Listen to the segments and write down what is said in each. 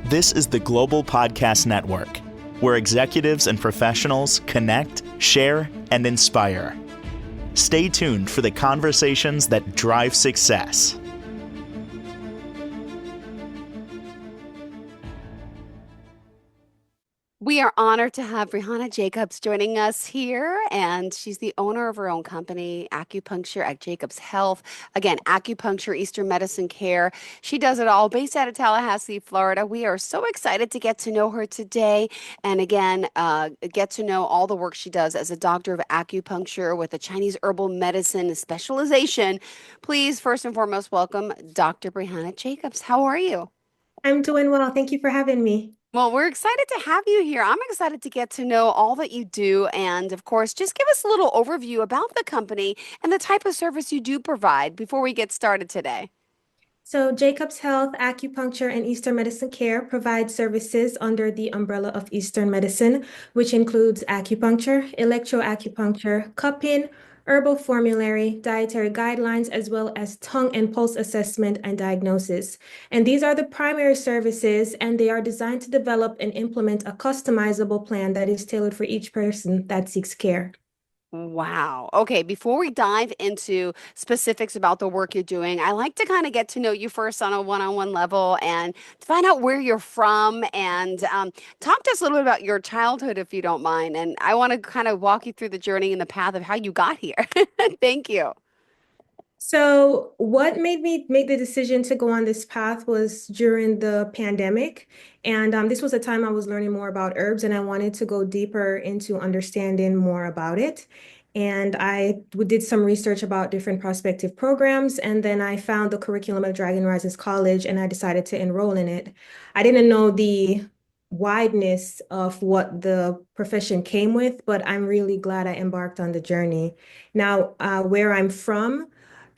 This is the Global Podcast Network, where executives and professionals connect, share, and inspire. Stay tuned for the conversations that drive success. We are honored to have Brehanna Jacobs joining us here, and she's the owner of her own company, Acupuncture at Jacobs Health. Again, acupuncture, Eastern medicine care. She does it all, based out of Tallahassee, Florida. We are so excited to get to know her today, and again, get to know all the work she does as a doctor of acupuncture with a Chinese herbal medicine specialization. Please, first and foremost, welcome Dr. Brehanna Jacobs. How are you? I'm doing well. Thank you for having me. Well, we're excited to have you here. I'm excited to get to know all that you do. And of course, just give us a little overview about the company and the type of service you do provide before we get started today. So, Jacobs Health, Acupuncture, and Eastern Medicine Care provide services under the umbrella of Eastern Medicine, which includes acupuncture, electroacupuncture, cupping, herbal formulary, dietary guidelines, as well as tongue and pulse assessment and diagnosis. And these are the primary services, and they are designed to develop and implement a customizable plan that is tailored for each person that seeks care. Wow. Okay, before we dive into specifics about the work you're doing, I like to kind of get to know you first on a one-on-one level and to find out where you're from and talk to us a little bit about your childhood, if you don't mind. And I want to kind of walk you through the journey and the path of how you got here. Thank you. So, what made me make the decision to go on this path was during the pandemic. And this was a time I was learning more about herbs, and I wanted to go deeper into understanding more about it. And I did some research about different prospective programs, and then I found the curriculum at Dragon Rises College, and I decided to enroll in it. I didn't know the wideness of what the profession came with, but I'm really glad I embarked on the journey. Now, where I'm from,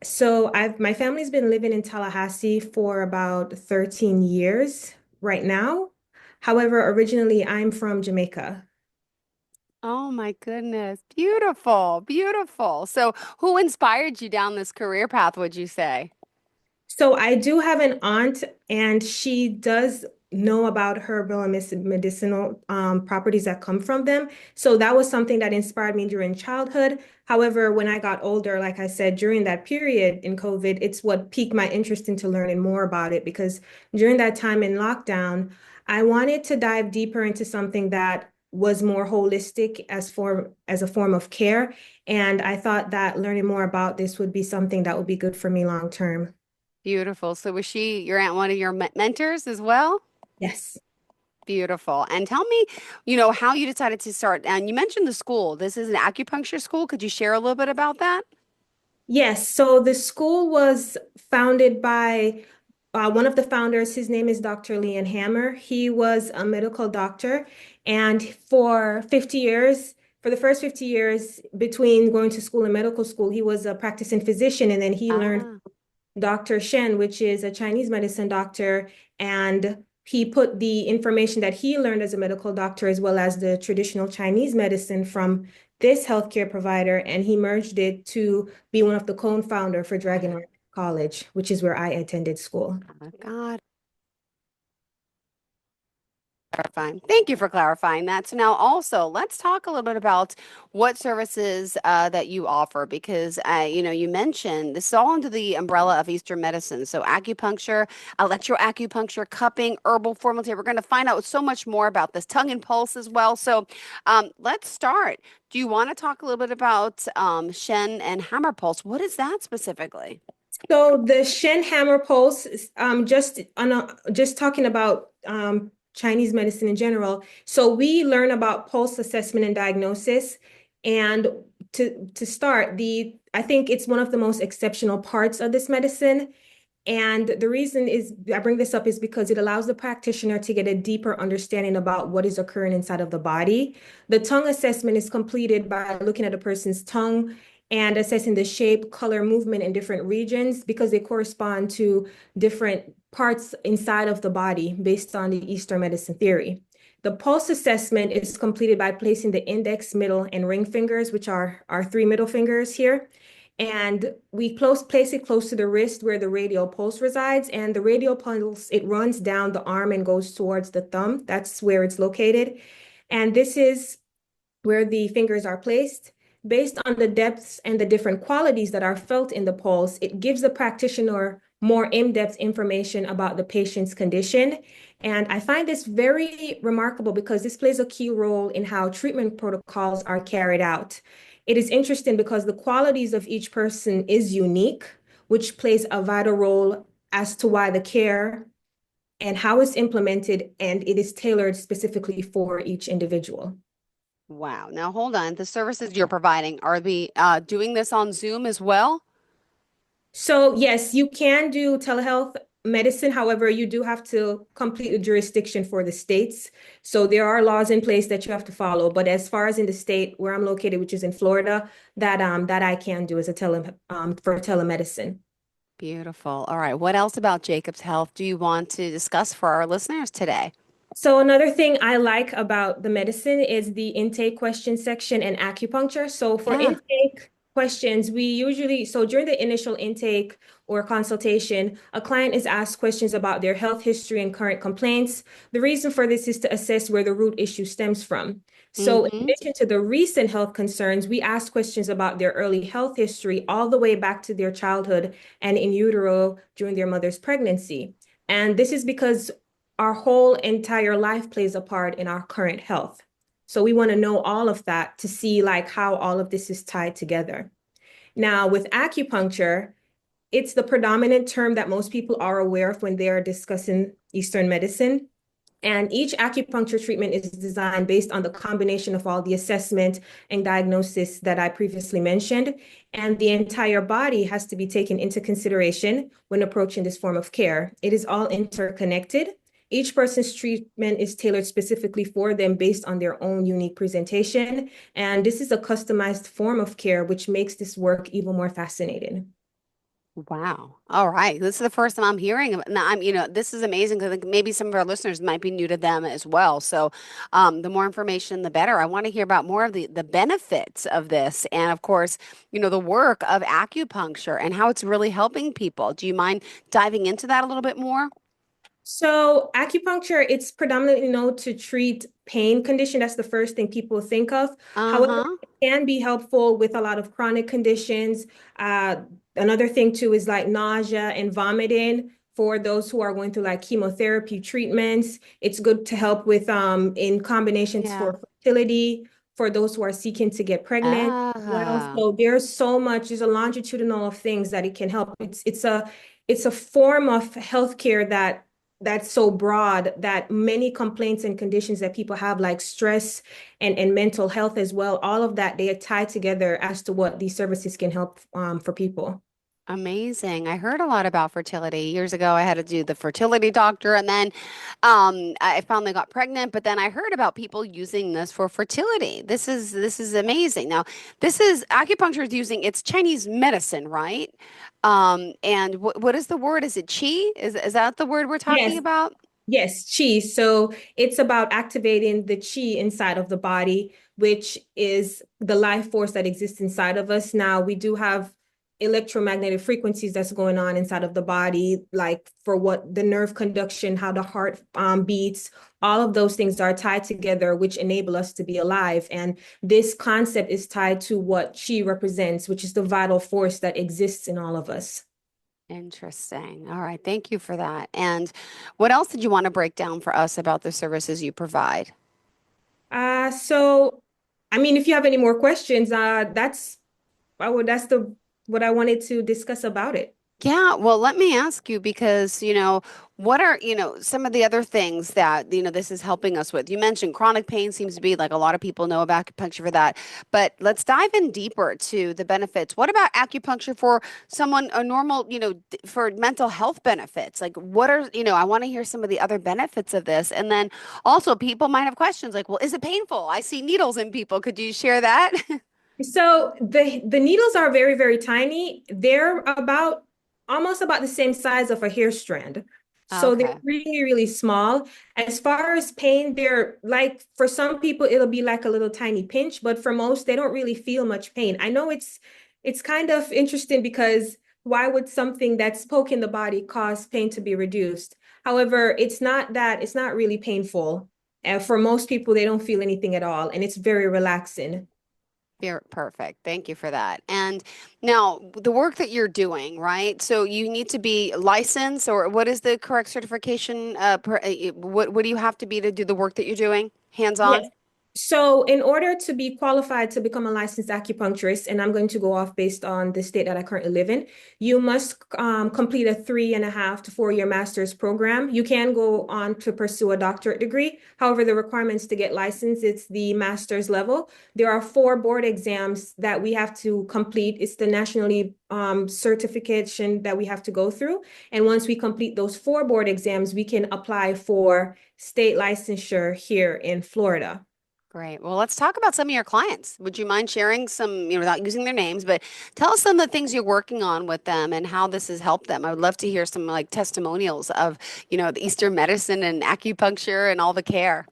so my family's been living in Tallahassee for about 13 years right now. However, originally I'm from Jamaica. Oh my goodness. Beautiful. Beautiful. So, who inspired you down this career path, would you say? So I do have an aunt, and she does know about herbal and medicinal properties that come from them. So that was something that inspired me during childhood. However, when I got older, like I said, during that period in COVID, it's what piqued my interest into learning more about it, because during that time in lockdown, I wanted to dive deeper into something that was more holistic as a form of care. And I thought that learning more about this would be something that would be good for me long term. Beautiful. So, was she your aunt, one of your mentors as well? Yes. Beautiful. And tell me, how you decided to start. And you mentioned the school. This is an acupuncture school. Could you share a little bit about that? Yes, so the school was founded by one of the founders. His name is Dr. Leon Hammer. He was a medical doctor, and for the first 50 years between going to school and medical school, he was a practicing physician, and then he learned Ah, Dr. Shen, which is a Chinese medicine doctor, and he put the information that he learned as a medical doctor as well as the traditional Chinese medicine from this healthcare provider, and he merged it to be one of the co-founder for Dragon College, which is where I attended school. oh God. Clarifying. Thank you for clarifying that. So now also let's talk a little bit about what services that you offer because you mentioned this is all under the umbrella of Eastern medicine. So acupuncture, electroacupuncture, cupping, herbal formulary. We're going to find out so much more about this tongue and pulse as well. So let's start. Do you want to talk a little bit about Shen and Hammer Pulse? What is that specifically? So the Shen Hammer Pulse, just talking about Chinese medicine in general. So we learn about pulse assessment and diagnosis. And to start, I think it's one of the most exceptional parts of this medicine. And the reason is I bring this up is because it allows the practitioner to get a deeper understanding about what is occurring inside of the body. The tongue assessment is completed by looking at a person's tongue and assessing the shape, color, movement in different regions because they correspond to different parts inside of the body based on the Eastern medicine theory. The pulse assessment is completed by placing the index, middle, and ring fingers, which are our three middle fingers here, and we place it close to the wrist where the radial pulse resides. And the radial pulse, it runs down the arm and goes towards the thumb. That's where it's located. And this is where the fingers are placed. Based on the depths and the different qualities that are felt in the pulse, it gives the practitioner more in-depth information about the patient's condition. And I find this very remarkable because this plays a key role in how treatment protocols are carried out. It is interesting because the qualities of each person is unique, which plays a vital role as to why the care and how it's implemented, and it is tailored specifically for each individual. Wow. Now hold on. The services you're providing, are we doing this on Zoom as well? So yes, you can do telehealth medicine. However, you do have to complete the jurisdiction for the states. So there are laws in place that you have to follow. But as far as in the state where I'm located, which is in Florida, that I can do as a for telemedicine. Beautiful. All right. What else about Jacob's Health do you want to discuss for our listeners today? So another thing I like about the medicine is the intake question section and acupuncture. So for Yeah. intake questions, so during the initial intake or consultation, a client is asked questions about their health history and current complaints. The reason for this is to assess where the root issue stems from. So in Mm-hmm. addition to the recent health concerns, we ask questions about their early health history all the way back to their childhood and in utero during their mother's pregnancy. And this is because our whole entire life plays a part in our current health. So we want to know all of that to see like how all of this is tied together. Now, with acupuncture, it's the predominant term that most people are aware of when they are discussing Eastern medicine. And each acupuncture treatment is designed based on the combination of all the assessment and diagnosis that I previously mentioned. And the entire body has to be taken into consideration when approaching this form of care. It is all interconnected. Each person's treatment is tailored specifically for them based on their own unique presentation. And this is a customized form of care, which makes this work even more fascinating. Wow. All right. This is the first time I'm hearing of it. Now, this is amazing because maybe some of our listeners might be new to them as well. So, the more information, the better. I want to hear about more of the benefits of this, and of course, the work of acupuncture and how it's really helping people. Do you mind diving into that a little bit more? So acupuncture, it's predominantly known to treat pain condition. That's the first thing people think of. However, Uh-huh. it can be helpful with a lot of chronic conditions. Uh, Another thing too is like nausea and vomiting for those who are going through like chemotherapy treatments. It's good to help with in combinations Yeah. for fertility, for those who are seeking to get pregnant. Well, Ah. so there's a longitudinal of things that it can help. It's a form of healthcare that's so broad that many complaints and conditions that people have, like stress and mental health as well, all of that, they are tied together as to what these services can help for people. Amazing. I heard a lot about fertility. Years ago, I had to do the fertility doctor, and then I finally got pregnant. But then I heard about people using this for fertility. This is amazing. Now, this is acupuncture is using it's Chinese medicine, right? And what is the word? Is it qi? Is that the word we're talking Yes, about? yes, chi. So it's about activating the chi inside of the body, which is the life force that exists inside of us. Now, we do have electromagnetic frequencies that's going on inside of the body, like for what the nerve conduction, how the heart beats, all of those things are tied together, which enable us to be alive. And this concept is tied to what chi represents, which is the vital force that exists in all of us. Interesting. All right. Thank you for that. And what else did you want to break down for us about the services you provide? So I mean, if you have any more questions, that's the what I wanted to discuss about it. Yeah, well, let me ask you because, what are, some of the other things that, this is helping us with? You mentioned chronic pain seems to be like a lot of people know about acupuncture for that, but let's dive in deeper to the benefits. What about acupuncture for someone, a normal, for mental health benefits? Like, what are, I want to hear some of the other benefits of this. And then also, people might have questions like, well, is it painful? I see needles in people. Could you share that? So the needles are very, very tiny. They're about almost about the same size of a hair strand. So they're Okay. really, really small. As far as pain, they're like for some people it'll be like a little tiny pinch, but for most they don't really feel much pain. I know it's kind of interesting because why would something that's poking the body cause pain to be reduced? However, it's not really painful. And for most people, they don't feel anything at all, and it's very relaxing. You're perfect. Thank you for that. And now the work that you're doing, right? So you need to be licensed, or what is the correct certification? What do you have to be to do the work that you're doing? Yes. Hands-on? So, in order to be qualified to become a licensed acupuncturist, and I'm going to go off based on the state that I currently live in, you must complete a 3.5 to 4 year master's program. You can go on to pursue a doctorate degree. However, the requirements to get licensed, it's the master's level. There are 4 board exams that we have to complete. It's the nationally certification that we have to go through. And once we complete those 4 board exams, we can apply for state licensure here in Florida. Great. Well, let's talk about some of your clients. Would you mind sharing some, without using their names, but tell us some of the things you're working on with them and how this has helped them. I would love to hear some like testimonials of, the Eastern medicine and acupuncture and all the care.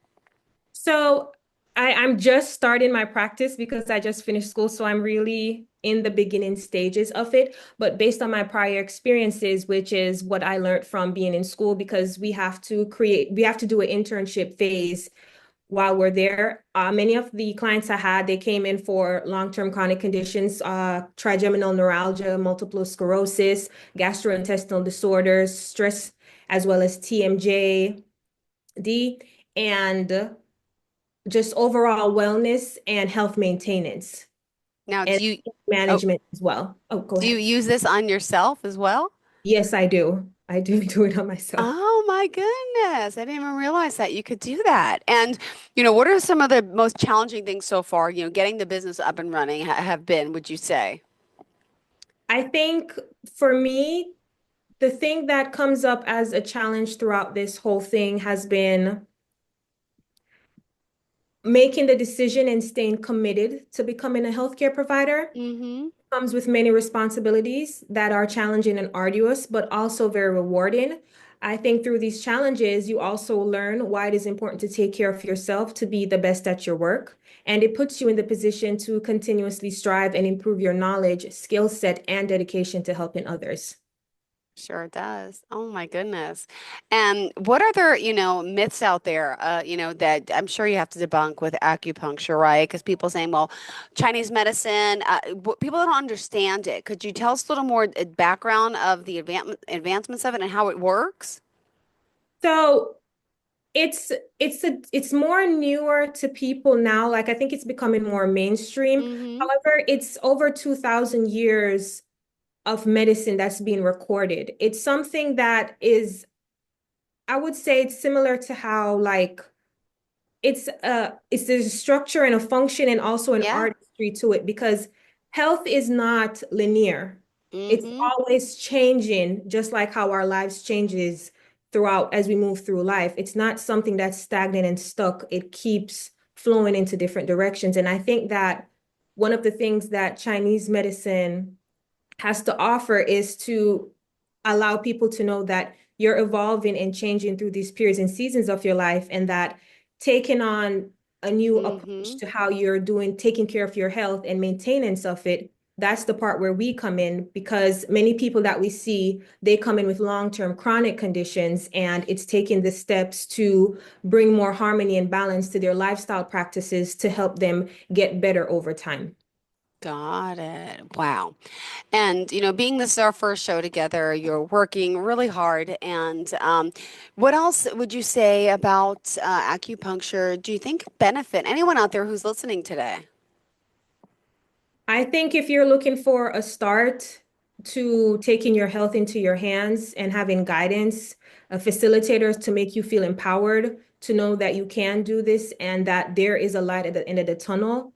So I'm just starting my practice because I just finished school. So I'm really in the beginning stages of it. But based on my prior experiences, which is what I learned from being in school, because we have to do an internship phase while we're there. Many of the clients I had, they came in for long-term chronic conditions, trigeminal neuralgia, multiple sclerosis, gastrointestinal disorders, stress, as well as TMJ, and just overall wellness and health maintenance Now, and oh, management as well. Oh, go do you ahead. use this on yourself as well? Yes, I do. I do do it on myself. Oh my goodness. I didn't even realize that you could do that. And, what are some of the most challenging things so far, getting the business up and running have been, would you say? I think for me, the thing that comes up as a challenge throughout this whole thing has been making the decision and staying committed to becoming a healthcare provider. Mm-hmm. Comes with many responsibilities that are challenging and arduous, but also very rewarding. I think through these challenges, you also learn why it is important to take care of yourself to be the best at your work. And it puts you in the position to continuously strive and improve your knowledge, skill set, and dedication to helping others. Sure it does. Oh my goodness. And what are there, myths out there, that I'm sure you have to debunk with acupuncture, right? Because people saying, well, Chinese medicine, people don't understand it. Could you tell us a little more background of the advancements of it and how it works? So it's more newer to people now. Like I think it's becoming more mainstream. Mm-hmm. However, it's over 2,000 years of medicine that's being recorded. It's something that is, I would say it's similar to how like it's there's a structure and a function and also an Yeah. artistry to it because health is not linear. It's Mm-hmm. always changing, just like how our lives changes throughout as we move through life. It's not something that's stagnant and stuck. It keeps flowing into different directions. And I think that one of the things that Chinese medicine has to offer is to allow people to know that you're evolving and changing through these periods and seasons of your life, and that taking on a new approach Mm-hmm. to how you're doing, taking care of your health and maintenance of it. That's the part where we come in because many people that we see, they come in with long-term chronic conditions, and it's taking the steps to bring more harmony and balance to their lifestyle practices to help them get better over time. Got it. Wow. And, being this is our first show together, you're working really hard. And what else would you say about acupuncture? Do you think benefit anyone out there who's listening today? I think if you're looking for a start to taking your health into your hands and having guidance, facilitators to make you feel empowered, to know that you can do this and that there is a light at the end of the tunnel,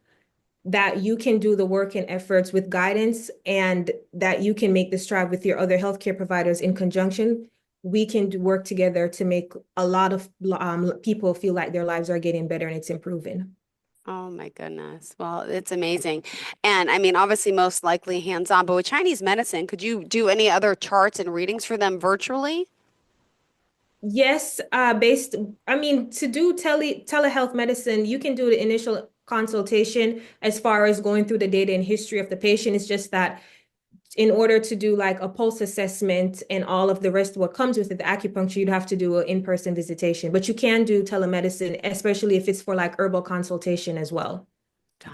that you can do the work and efforts with guidance, and that you can make the strive with your other healthcare providers in conjunction. We can work together to make a lot of people feel like their lives are getting better and it's improving. Oh my goodness. Well, it's amazing. And I mean, obviously, most likely hands-on, but with Chinese medicine, could you do any other charts and readings for them virtually? Yes, I mean, to do telehealth medicine, you can do the initial consultation as far as going through the data and history of the patient. It's just that in order to do like a pulse assessment and all of the rest of what comes with it, the acupuncture, you'd have to do an in-person visitation. But you can do telemedicine, especially if it's for like herbal consultation as well.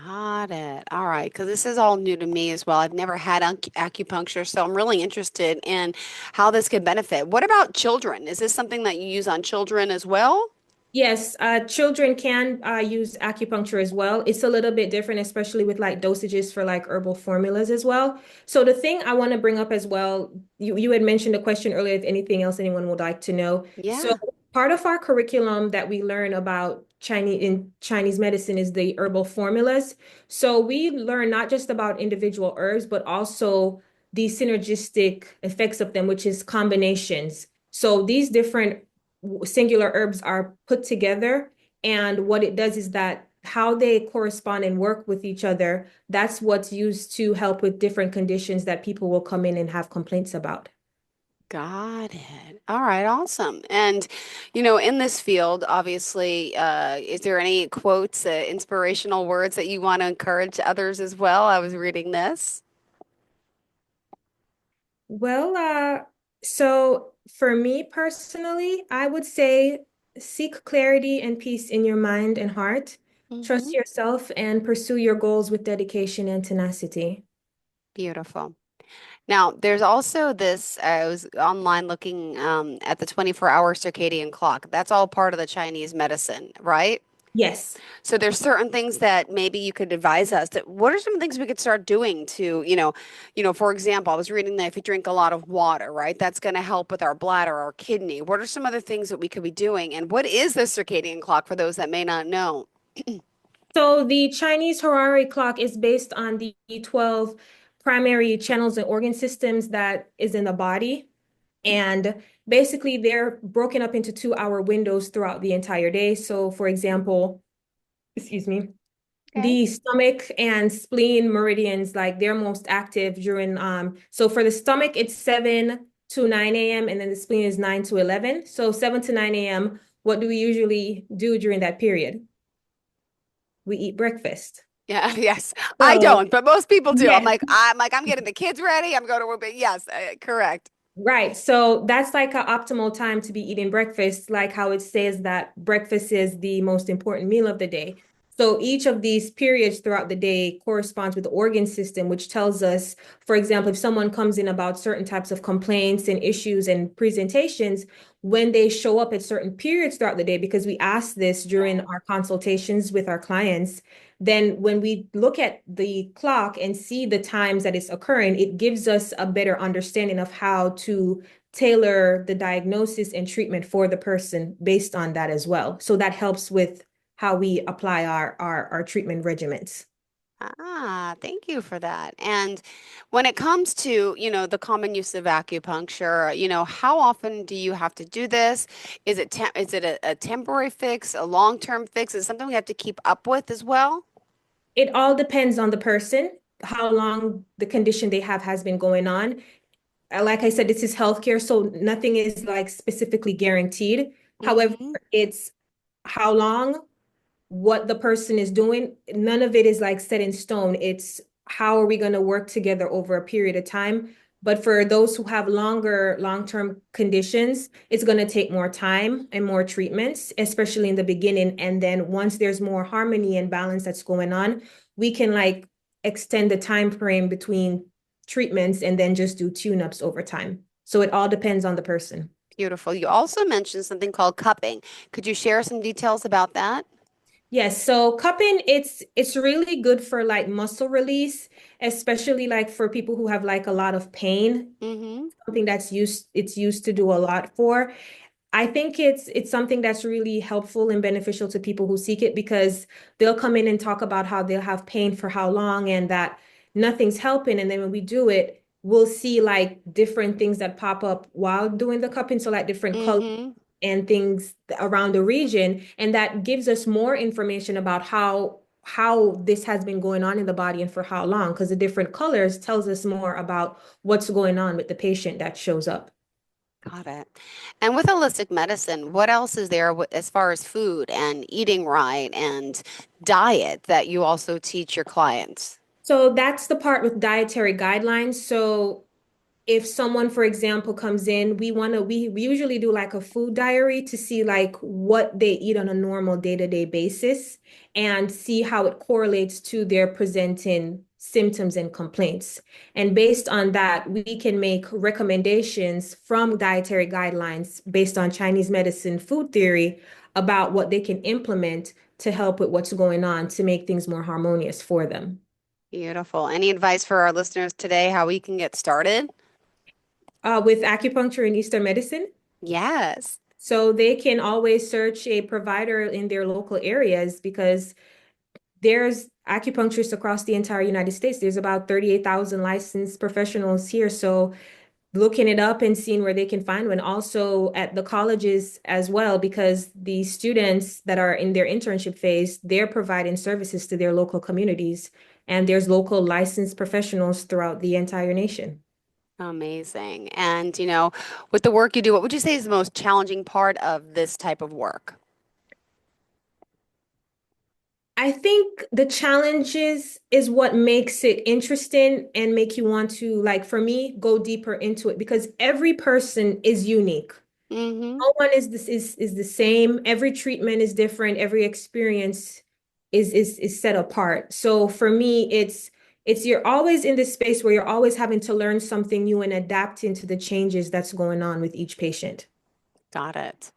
Got it. All right. Because this is all new to me as well. I've never had acupuncture, so I'm really interested in how this could benefit. What about children? Is this something that you use on children as well? Yes, children can use acupuncture as well. It's a little bit different, especially with like dosages for like herbal formulas as well. So the thing I want to bring up as well, you had mentioned a question earlier, if anything else anyone would like to know. So Yeah. part of our curriculum that we learn about Chinese medicine is the herbal formulas. So we learn not just about individual herbs, but also the synergistic effects of them, which is combinations. So these different singular herbs are put together. And what it does is that how they correspond and work with each other, that's what's used to help with different conditions that people will come in and have complaints about. Got it. All right, awesome. And, in this field, obviously, is there any quotes, inspirational words that you want to encourage others as well? I was reading this. Well, so for me personally, I would say seek clarity and peace in your mind and heart. Trust Hmm. yourself and pursue your goals with dedication and tenacity. Beautiful. Now, there's also this, I was online looking at the 24-hour circadian clock. That's all part of the Chinese medicine, right? Yes. So there's certain things that maybe you could advise us that what are some things we could start doing to, for example, I was reading that if you drink a lot of water, right, that's going to help with our bladder, our kidney. What are some other things that we could be doing? And what is the circadian clock for those that may not know? So the Chinese horary clock is based on the 12 primary channels and organ systems that is in the body. And basically they're broken up into 2 hour windows throughout the entire day. So for example, excuse me, Okay. the stomach and spleen meridians, like they're most active during so for the stomach it's 7 to 9 a.m. and then the spleen is 9 to 11. So 7 to 9 a.m. What do we usually do during that period? We eat breakfast. Yeah, yes. I So don't, but most people do. I'm yes, like, I'm getting the kids ready. I'm going to work, but yes, correct. right. So that's like an optimal time to be eating breakfast, like how it says that breakfast is the most important meal of the day. So each of these periods throughout the day corresponds with the organ system, which tells us, for example, if someone comes in about certain types of complaints and issues and presentations, when they show up at certain periods throughout the day, because we ask this during our consultations with our clients, then when we look at the clock and see the times that it's occurring, it gives us a better understanding of how to tailor the diagnosis and treatment for the person based on that as well. So that helps with how we apply our treatment regimens. Thank you for that. And when it comes to, the common use of acupuncture, how often do you have to do this? Is it a temporary fix, a long-term fix? Is it something we have to keep up with as well? It all depends on the person, how long the condition they have has been going on. Like I said, this is healthcare, so nothing is like specifically guaranteed. However, Mm-hmm. it's how long, what the person is doing. None of it is like set in stone. It's how are we going to work together over a period of time. But for those who have longer long-term conditions, it's going to take more time and more treatments, especially in the beginning. And then once there's more harmony and balance that's going on, we can like extend the time frame between treatments and then just do tune-ups over time. So it all depends on the person. Beautiful. You also mentioned something called cupping. Could you share some details about that? Yes, so cupping, it's really good for like muscle release, especially like for people who have like a lot of pain, Mm-hmm. something it's used to do a lot for. I think it's something that's really helpful and beneficial to people who seek it because they'll come in and talk about how they'll have pain for how long and that nothing's helping. And then when we do it, we'll see like different things that pop up while doing the cupping. So like different colors Mm-hmm. and things around the region. And that gives us more information about how this has been going on in the body and for how long, because the different colors tells us more about what's going on with the patient that shows up. Got it. And with holistic medicine, what else is there as far as food and eating right and diet that you also teach your clients? So that's the part with dietary guidelines. So if someone, for example, comes in, we usually do like a food diary to see like what they eat on a normal day-to-day basis and see how it correlates to their presenting symptoms and complaints. And based on that, we can make recommendations from dietary guidelines based on Chinese medicine food theory about what they can implement to help with what's going on to make things more harmonious for them. Beautiful. Any advice for our listeners today, how we can get started? With acupuncture and Eastern medicine, Yes. so they can always search a provider in their local areas because there's acupuncturists across the entire United States. There's about 38,000 licensed professionals here. So looking it up and seeing where they can find one. Also at the colleges as well, because the students that are in their internship phase, they're providing services to their local communities. And there's local licensed professionals throughout the entire nation. Amazing. And, with the work you do, what would you say is the most challenging part of this type of work? I think the challenges is what makes it interesting and make you want to, like, for me, go deeper into it because every person is unique. Mm-hmm. No one is the same. Every treatment is different. Every experience is set apart. So for me, it's you're always in this space where you're always having to learn something new and adapt into the changes that's going on with each patient. Got it.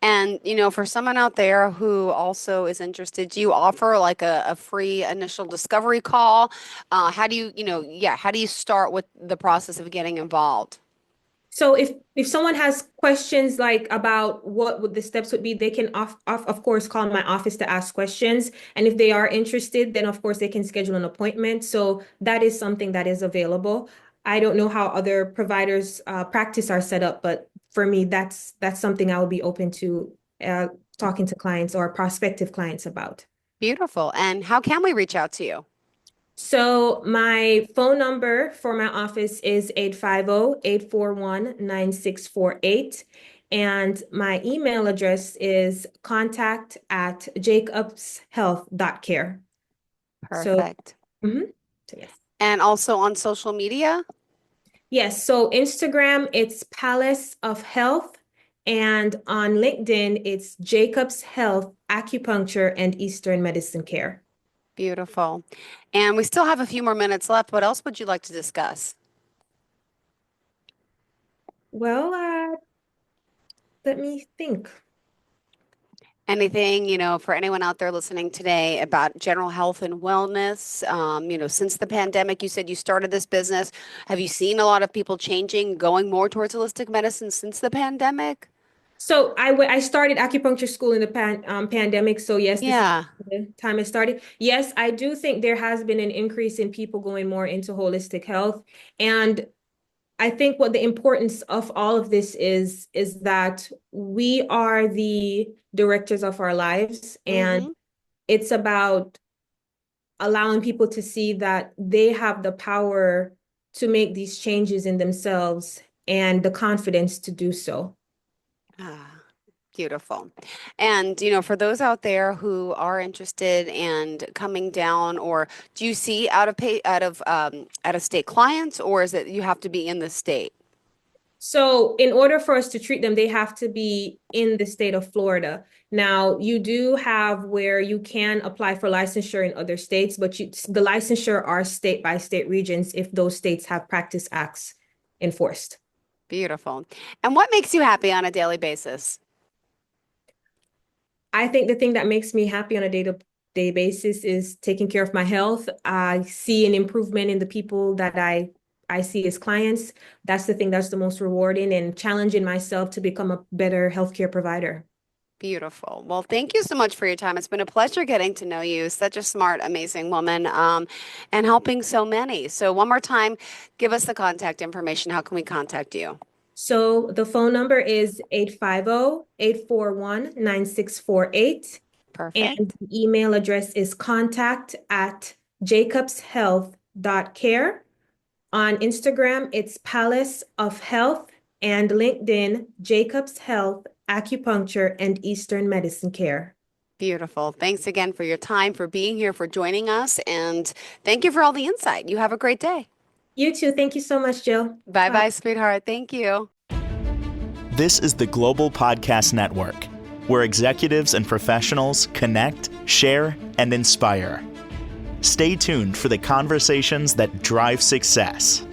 And, for someone out there who also is interested, do you offer like a free initial discovery call? How do you, yeah, how do you start with the process of getting involved? So if someone has questions like about what would the steps would be, they can of course call my office to ask questions. And if they are interested, then of course they can schedule an appointment. So that is something that is available. I don't know how other providers practice are set up, but for me, that's something I would be open to talking to clients or prospective clients about. Beautiful. And how can we reach out to you? So my phone number for my office is 850-841-9648. And my email address is contact@jacobshealth.care. So, Perfect. mhm. So yes. And also on social media? Yes, so Instagram, it's Palace of Health. And on LinkedIn, it's Jacobs Health Acupuncture and Eastern Medicine Care. Beautiful. And we still have a few more minutes left. What else would you like to discuss? Well, let me think. Anything, for anyone out there listening today about general health and wellness? Since the pandemic, you said you started this business. Have you seen a lot of people changing, going more towards holistic medicine since the pandemic? So I started acupuncture school in the pandemic. So yes, this is Yeah. the time I started. Yes, I do think there has been an increase in people going more into holistic health. And I think what the importance of all of this is that we are the directors of our lives. And Mm-hmm. it's about allowing people to see that they have the power to make these changes in themselves and the confidence to do so. Ah, beautiful. And, for those out there who are interested in coming down, or do you see out of state clients, or is it you have to be in the state? So, in order for us to treat them, they have to be in the state of Florida. Now, you do have where you can apply for licensure in other states, but the licensure are state by state regions if those states have practice acts enforced. Beautiful. And what makes you happy on a daily basis? I think the thing that makes me happy on a day-to-day basis is taking care of my health. I see an improvement in the people that I see as clients. That's the thing that's the most rewarding and challenging myself to become a better healthcare provider. Beautiful. Well, thank you so much for your time. It's been a pleasure getting to know you. Such a smart, amazing woman, and helping so many. So, one more time, give us the contact information. How can we contact you? So the phone number is 850-841-9648. And Perfect. the email address is contact@jacobshealth.care. On Instagram, it's Palace of Health and LinkedIn, Jacobs Health, Acupuncture, and Eastern Medicine Care. Beautiful. Thanks again for your time, for being here, for joining us, and thank you for all the insight. You have a great day. You too. Thank you so much, Jill. Bye-bye, sweetheart. Thank you. This is the Global Podcast Network, where executives and professionals connect, share, and inspire. Stay tuned for the conversations that drive success.